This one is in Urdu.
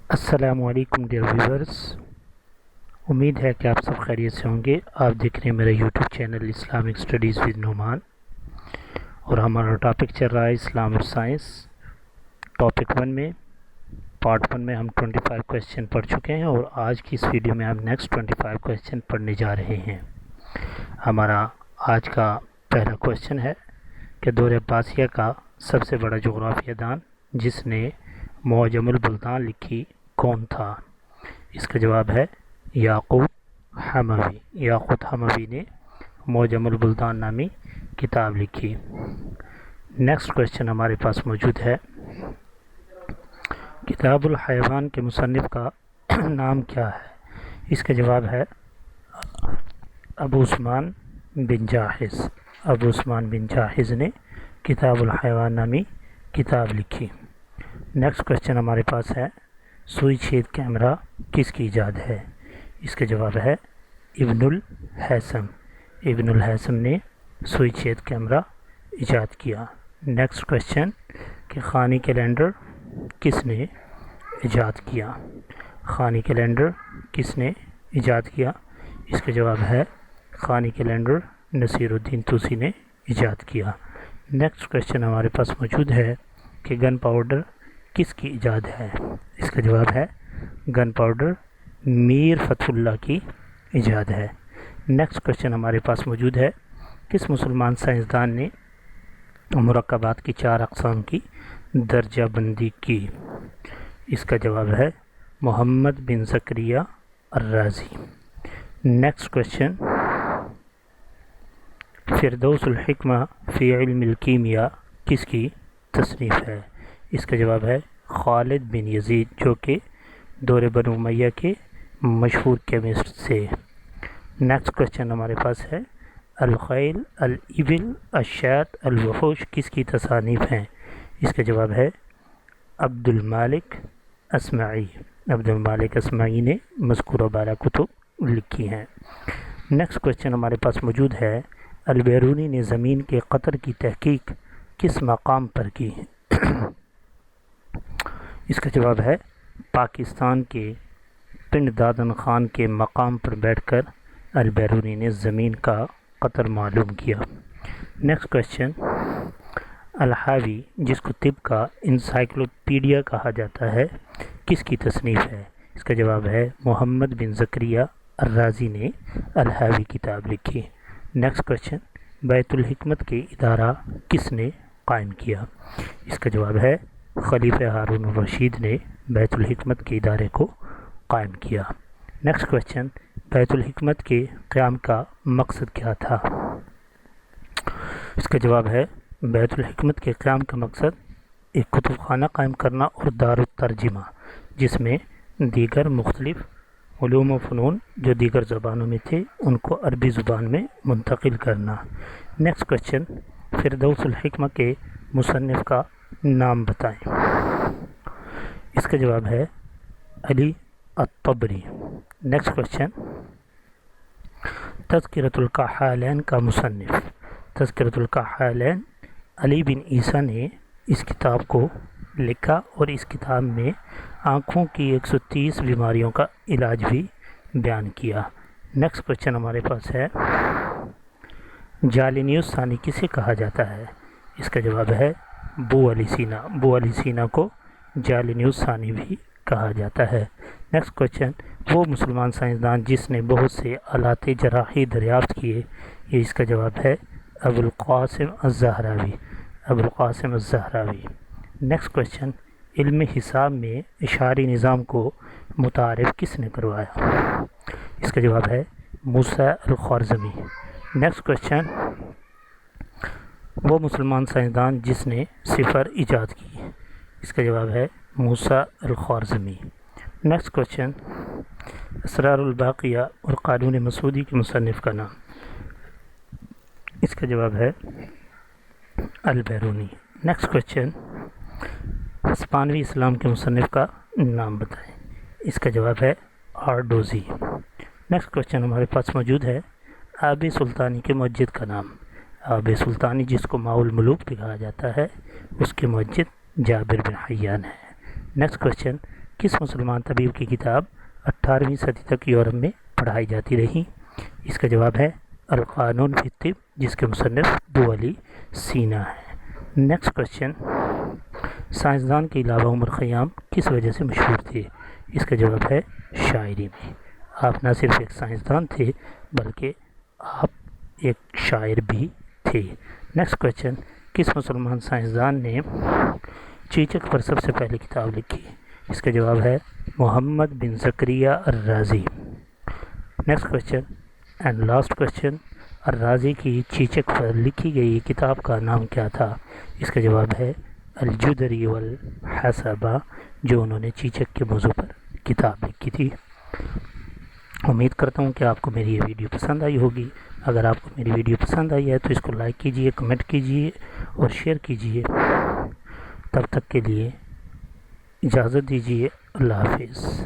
السلام علیکم ڈیئر ویورز، امید ہے کہ آپ سب خیریت سے ہوں گے۔ آپ دیکھ رہے ہیں میرا YouTube channel Islamic studies with Noman, اور ہمارا ٹاپک چل رہا ہے اسلام اور سائنس۔ ٹاپک 1 میں پارٹ 1 میں ہم 25 کویسچن پڑھ چکے ہیں، اور آج کی اس ویڈیو میں ہم نیکسٹ 25 کویسچن پڑھنے جا رہے ہیں۔ ہمارا آج کا پہلا کویسچن ہے کہ دور عباسیہ کا سب سے بڑا جغرافیہ دان جس نے معجم البلدان لکھی کون تھا؟ اس کا جواب ہے یاقوت حموی۔ یاقوت حموی نے معجم البلدان نامی کتاب لکھی۔ نیکسٹ کویسچن ہمارے پاس موجود ہے، کتاب الحیوان کے مصنف کا نام کیا ہے؟ اس کا جواب ہے ابو عثمان بن جاحظ۔ ابو عثمان بن جاحظ نے کتاب الحیوان نامی کتاب لکھی۔ نیکسٹ کویسچن ہمارے پاس ہے، سوئی چھید کیمرہ کس کی ایجاد ہے؟ اس کا جواب ہے ابن الہیثم۔ ابن الہیثم نے سوئی چھید کیمرہ ایجاد کیا۔ نیکسٹ کویسچن کہ خانی کیلنڈر کس نے ایجاد کیا؟ خانی کیلنڈر کس نے ایجاد کیا؟ اس کا جواب ہے خانی کیلنڈر نصیر الدین توسی نے ایجاد کیا۔ نیکسٹ کویسچن ہمارے پاس موجود ہے کہ گن پاؤڈر کس کی ایجاد ہے؟ اس کا جواب ہے گن پاؤڈر میر فتح اللہ کی ایجاد ہے۔ نیکسٹ کویسچن ہمارے پاس موجود ہے، کس مسلمان سائنسدان نے مرکبات کی 4 اقسام کی درجہ بندی کی؟ اس کا جواب ہے Muhammad bin Zakariya al-Razi. Next question, Firdous الحکمہ فی علم الکیمیا کس کی تصنیف ہے؟ اس کا جواب ہے خالد بن یزید، جو کہ دور بنو امیہ کے مشہور کیمسٹ سے۔ نیکسٹ کویسچن ہمارے پاس ہے، الخیل، الابل، الشاة، الوحوش کس کی تصانیف ہیں؟ اس کا جواب ہے عبد المالک اصمعی۔ عبد المالک اصمعی نے مذکورہ بالا کتب لکھی ہیں۔ نیکسٹ کویسچن ہمارے پاس موجود ہے، البیرونی نے زمین کے قطر کی تحقیق کس مقام پر کی؟ اس کا جواب ہے پاکستان کے پنڈ دادن خان کے مقام پر بیٹھ کر البیرونی نے زمین کا قطر معلوم کیا۔ نیکسٹ کویسچن، الحاوی جس کو طب کا انسائکلوپیڈیا کہا جاتا ہے کس کی تصنیف ہے؟ اس کا جواب ہے محمد بن زکریا الرازی نے الحاوی کتاب لکھی۔ نیکسٹ کویسچن، بیت الحکمت کے ادارہ کس نے قائم کیا؟ اس کا جواب ہے خلیفہ ہارون الرشید نے بیت الحکمت کے ادارے کو قائم کیا۔ نیکسٹ کویسچن، بیت الحکمت کے قیام کا مقصد کیا تھا؟ اس کا جواب ہے بیت الحکمت کے قیام کا مقصد ایک کتب خانہ قائم کرنا اور دار الترجمہ، جس میں دیگر مختلف علوم و فنون جو دیگر زبانوں میں تھے ان کو عربی زبان میں منتقل کرنا۔ نیکسٹ کویسچن، فردوس الحکمہ کے مصنف کا نام بتائیں۔ اس کا جواب ہے علی الطبری۔ نیکسٹ کویسچن، تذکرۃ الکحالین کا مصنف۔ تذکرۃ الکحالین علی بن عیسیٰ نے اس کتاب کو لکھا، اور اس کتاب میں آنکھوں کی 130 بیماریوں کا علاج بھی بیان کیا۔ نیکسٹ کویسچن ہمارے پاس ہے، جالینیوس ثانی کسے کہا جاتا ہے؟ اس کا جواب ہے بو علی سینا۔ بو علی سینا کو جالینیوس ثانی بھی کہا جاتا ہے۔ نیکسٹ کویسچن، وہ مسلمان سائنسدان جس نے بہت سے آلات جراحی دریافت کیے، یہ اس کا جواب ہے ابو القاسم الزہراوی۔ ابو القاسم الزہراوی۔ نیکسٹ کویسچن، علم حساب میں اشاری نظام کو متعارف کس نے کروایا؟ اس کا جواب ہے موسیٰ الخوارزمی۔ نیکسٹ کویسچن، وہ مسلمان سائنسدان جس نے صفر ایجاد کی، اس کا جواب ہے موسیٰ الخوارزمی۔ نیکسٹ کویسچن، اسرار الباقیہ اور قانون مسعودی کے مصنف کا نام، اس کا جواب ہے البیرونی۔ نیکسٹ کویسچن، ہسپانوی اسلام کے مصنف کا نام بتائیں۔ اس کا جواب ہے آرڈوزی۔ نیکسٹ کویسچن ہمارے پاس موجود ہے، آب سلطانی کے مسجد کا نام۔ آب سلطانی جس کو ماء الملوک بھی کہا جاتا ہے، اس کے مسجد جابر بن حیان ہے۔ نیکسٹ کویسچن، کس مسلمان طبیب کی کتاب 18ویں صدی تک یورپ میں پڑھائی جاتی رہی؟ اس کا جواب ہے القانون فی الطب، جس کے مصنف ابو علی سینا ہے۔ نیکسٹ کوشچن، سائنسدان کے علاوہ عمر خیام کس وجہ سے مشہور تھے؟ اس کا جواب ہے شاعری میں۔ آپ نہ صرف ایک سائنسدان تھے بلکہ آپ ایک شاعر بھی تھے۔ نیکسٹ کوشچن، کس مسلمان سائنسدان نے چیچک پر سب سے پہلے کتاب لکھی؟ اس کا جواب ہے Muhammad bin Zakariya al-Razi. Next question and last question, al-Razi کی چیچک پر لکھی گئی کتاب کا نام کیا تھا؟ اس کا جواب ہے الجدری والحسبہ، جو انہوں نے چیچک کے موضوع پر کتاب لکھی تھی۔ امید کرتا ہوں کہ آپ کو میری یہ ویڈیو پسند آئی ہوگی۔ اگر آپ کو میری ویڈیو پسند آئی ہے تو اس کو لائک کیجئے، کمنٹ کیجئے اور شیئر کیجئے۔ تب تک کے لیے اجازت دیجیے، اللہ حافظ۔